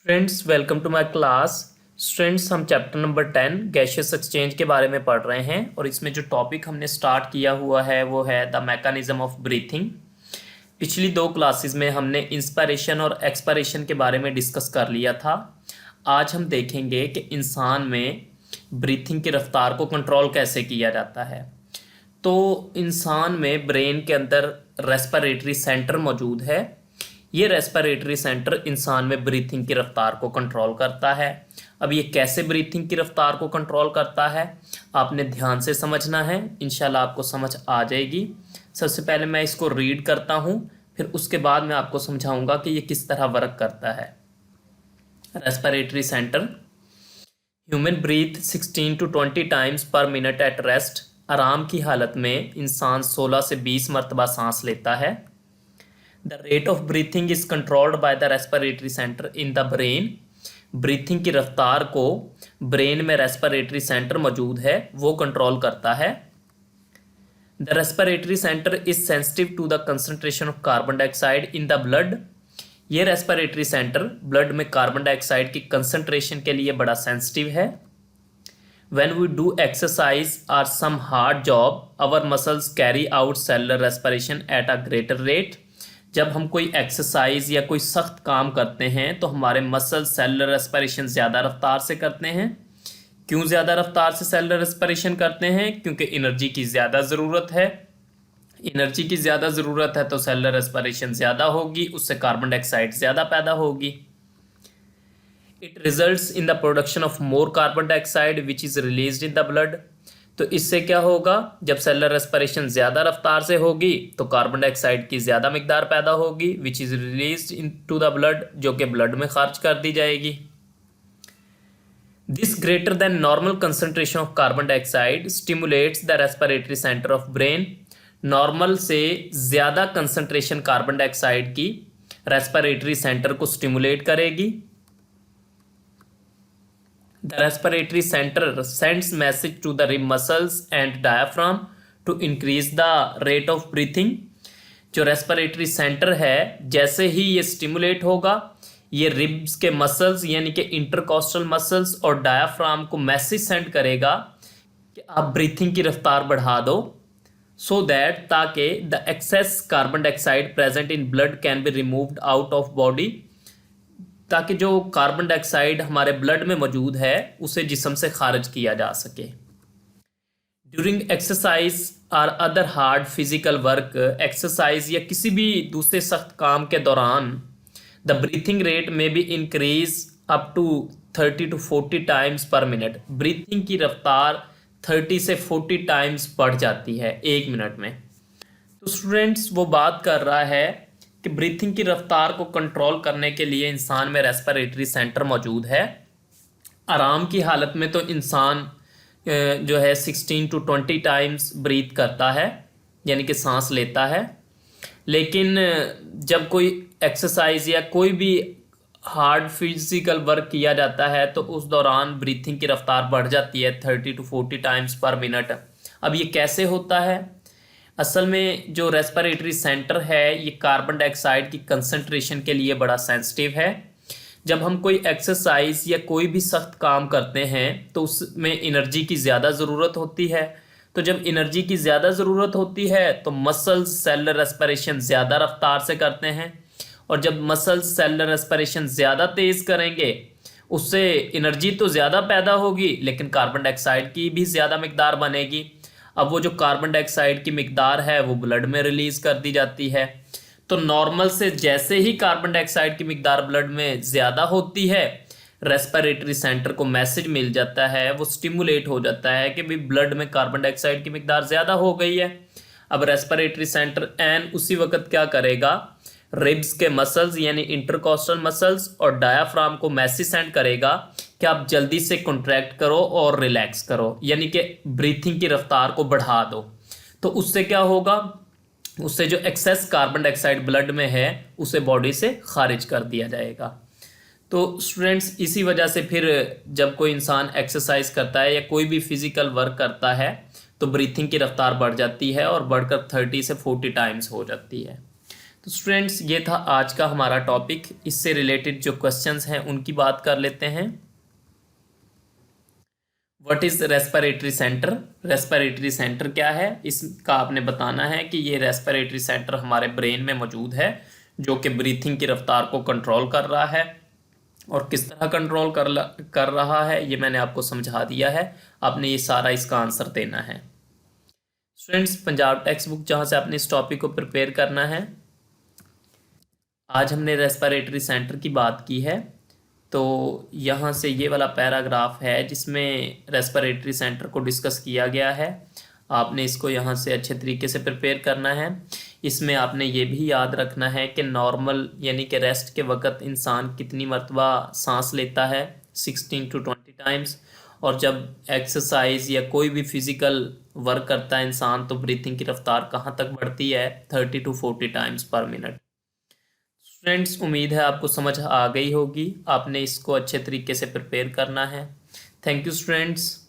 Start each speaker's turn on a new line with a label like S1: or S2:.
S1: Friends welcome to my class. Students हम chapter number 10 gaseous exchange के बारे में पढ़ रहे हैं और इसमें जो टॉपिक हमने स्टार्ट किया हुआ है वो है द मैकेनिज्म ऑफ ब्रीथिंग। पिछली दो क्लासेस में हमने इंस्पायरेशन और एक्सपायरेशन के बारे में डिस्कस कर लिया था। आज हम देखेंगे कि इंसान में ब्रीथिंग की रफ्तार को कंट्रोल कैसे किया जाता है। तो इंसान में ब्रेन के अंदर रेस्पिरेटरी सेंटर मौजूद है। ये रेस्पिरेटरी सेंटर इंसान में ब्रीथिंग की रफ्तार को कंट्रोल करता है। अब ये कैसे ब्रीथिंग की रफ्तार को कंट्रोल करता है आपने ध्यान से समझना है, इंशाल्लाह आपको समझ आ जाएगी। सबसे पहले मैं इसको रीड करता हूँ, फिर उसके बाद मैं आपको समझाऊंगा कि ये किस तरह वर्क करता है। Respiratory centre, human breathe 16 to 20 times per minute at rest. आराम की हालत में इंसान 16 से 20 मरतबा सांस लेता है। The rate of breathing is controlled by the respiratory centre in the brain. Breathing की रफ्तार को ब्रेन में रेस्पिरेटरी सेंटर मौजूद है वो कंट्रोल करता है। The respiratory centre is sensitive to the concentration of carbon dioxide in the blood. ये रेस्पिरेटरी सेंटर ब्लड में कार्बन डाइऑक्साइड की कंसंट्रेशन के लिए बड़ा सेंसिटिव है। When we do exercise or some hard job, our muscles carry out cellular respiration at a greater rate. जब हम कोई एक्सरसाइज या कोई सख्त काम करते हैं तो हमारे मसल सेलुलर रेस्पिरेशन ज़्यादा रफ्तार से करते हैं। क्यों ज़्यादा रफ्तार से सेलुलर रेस्पिरेशन करते हैं? क्योंकि एनर्जी की ज़्यादा ज़रूरत है। एनर्जी की ज़्यादा ज़रूरत है तो सेलुलर रेस्पिरेशन ज़्यादा होगी, उससे कार्बन डाइऑक्साइड ज़्यादा पैदा होगी। It results in the production of more carbon dioxide which is released in the blood. तो इससे क्या होगा, जब सेलुलर रेस्पिरेशन ज़्यादा रफ्तार से होगी तो कार्बन डाइऑक्साइड की ज़्यादा मिकदार पैदा होगी which is released into the blood, जो कि ब्लड में खर्च कर दी जाएगी। This greater than normal concentration of carbon dioxide stimulates the respiratory centre of brain. Normal से ज़्यादा कंसंट्रेशन कार्बन डाइऑक्साइड की रेस्पिरेटरी सेंटर को स्टिमुलेट करेगी। The respiratory center sends message to the rib muscles and diaphragm to increase the rate of breathing। जो respiratory centre है जैसे ही ये stimulate होगा, ये रिब्स के मसल्स यानी कि इंटरकॉस्टल मसल्स और डायाफ्राम को मैसेज सेंड करेगा कि आप ब्रीथिंग की रफ्तार बढ़ा दो, सो दैट ताकि the excess carbon dioxide present in blood can be removed out of body, ताकि जो कार्बन डाइऑक्साइड हमारे ब्लड में मौजूद है उसे जिस्म से खारिज किया जा सके। ड्यूरिंग एक्सरसाइज और other hard physical work, exercise या किसी भी दूसरे सख्त काम के दौरान द ब्रीथिंग रेट में भी increase up to 30 to 40 times per minute. Breathing की रफ्तार 30 से 40 टाइम्स बढ़ जाती है एक मिनट में। तो स्टूडेंट्स वो बात कर रहा है कि ब्रीथिंग की रफ्तार को कंट्रोल करने के लिए इंसान में रेस्पिरेटरी सेंटर मौजूद है। आराम की हालत में तो इंसान जो है 16 to 20 टाइम्स ब्रीथ करता है यानी कि सांस लेता है, लेकिन जब कोई एक्सरसाइज या कोई भी हार्ड फिजिकल वर्क किया जाता है तो उस दौरान ब्रीथिंग की रफ्तार बढ़ जाती है 30 to 40 टाइम्स पर मिनट। अब ये कैसे होता है? असल में जो रेस्पिरेटरी सेंटर है ये कार्बन डाइऑक्साइड की कंसंट्रेशन के लिए बड़ा सेंसिटिव है। जब हम कोई एक्सरसाइज या कोई भी सख्त काम करते हैं तो उसमें एनर्जी की ज़्यादा ज़रूरत होती है। तो जब एनर्जी की ज़्यादा ज़रूरत होती है तो मसल्स सेलुलर रेस्पिरेशन ज़्यादा रफ्तार से करते हैं, और जब मसल्स सेलुलर रेस्पिरेशन ज़्यादा तेज़ करेंगे उससे एनर्जी तो ज़्यादा पैदा होगी लेकिन कार्बन डाइऑक्साइड की भी ज़्यादा मिकदार बनेगी। अब वो जो कार्बन डाइऑक्साइड की मिकदार है वो ब्लड में रिलीज़ कर दी जाती है। तो नॉर्मल से जैसे ही कार्बन डाइऑक्साइड की मिकदार ब्लड में ज़्यादा होती है, रेस्पिरेटरी सेंटर को मैसेज मिल जाता है, वो स्टिमुलेट हो जाता है कि भाई ब्लड में कार्बन डाइऑक्साइड की मिकदार ज़्यादा हो गई है। अब रेस्पिरेटरी सेंटर एन उसी वक्त क्या करेगा, रिब्स के मसल्स यानी इंटरकॉस्टल मसल्स और डायाफ्राम को मैसेज सेंड करेगा कि आप जल्दी से कॉन्ट्रैक्ट करो और रिलैक्स करो, यानी कि ब्रीथिंग की रफ्तार को बढ़ा दो। तो उससे क्या होगा, उससे जो एक्सेस कार्बन डाइऑक्साइड ब्लड में है उसे बॉडी से खारिज कर दिया जाएगा। तो स्टूडेंट्स इसी वजह से फिर जब कोई इंसान एक्सरसाइज करता है या कोई भी फिजिकल वर्क करता है तो ब्रीथिंग की रफ्तार बढ़ जाती है और बढ़कर 30 से 40 टाइम्स हो जाती है। तो स्टूडेंट्स ये था आज का हमारा टॉपिक। इससे रिलेटेड जो क्वेश्चंस हैं उनकी बात कर लेते हैं। What is respiratory centre? Respiratory centre क्या है, इसका आपने बताना है कि ये रेस्पिरेटरी सेंटर हमारे ब्रेन में मौजूद है, जो कि ब्रीथिंग की रफ्तार को कंट्रोल कर रहा है। और किस तरह कंट्रोल कर रहा है ये मैंने आपको समझा दिया है। आपने ये सारा इसका आंसर देना है। स्टूडेंट्स, पंजाब टेक्स्ट बुक जहाँ से आपने इस टॉपिक को प्रिपेयर करना है, आज हमने रेस्पिरेटरी सेंटर की बात की है। तो यहाँ से ये वाला पैराग्राफ है जिसमें रेस्पिरेटरी सेंटर को डिस्कस किया गया है। आपने इसको यहाँ से अच्छे तरीके से प्रिपेयर करना है। इसमें आपने ये भी याद रखना है कि नॉर्मल यानी कि रेस्ट के वक्त इंसान कितनी मरतबा सांस लेता है, 16 to 20 टाइम्स। और जब एक्सरसाइज या कोई भी फिजिकल वर्क करता है इंसान तो ब्रीथिंग की रफ्तार कहाँ तक बढ़ती है, 30 to 40 times per minute. Friends, उम्मीद है आपको समझ आ गई होगी। आपने इसको अच्छे तरीके से प्रिपेयर करना है। Thank you students.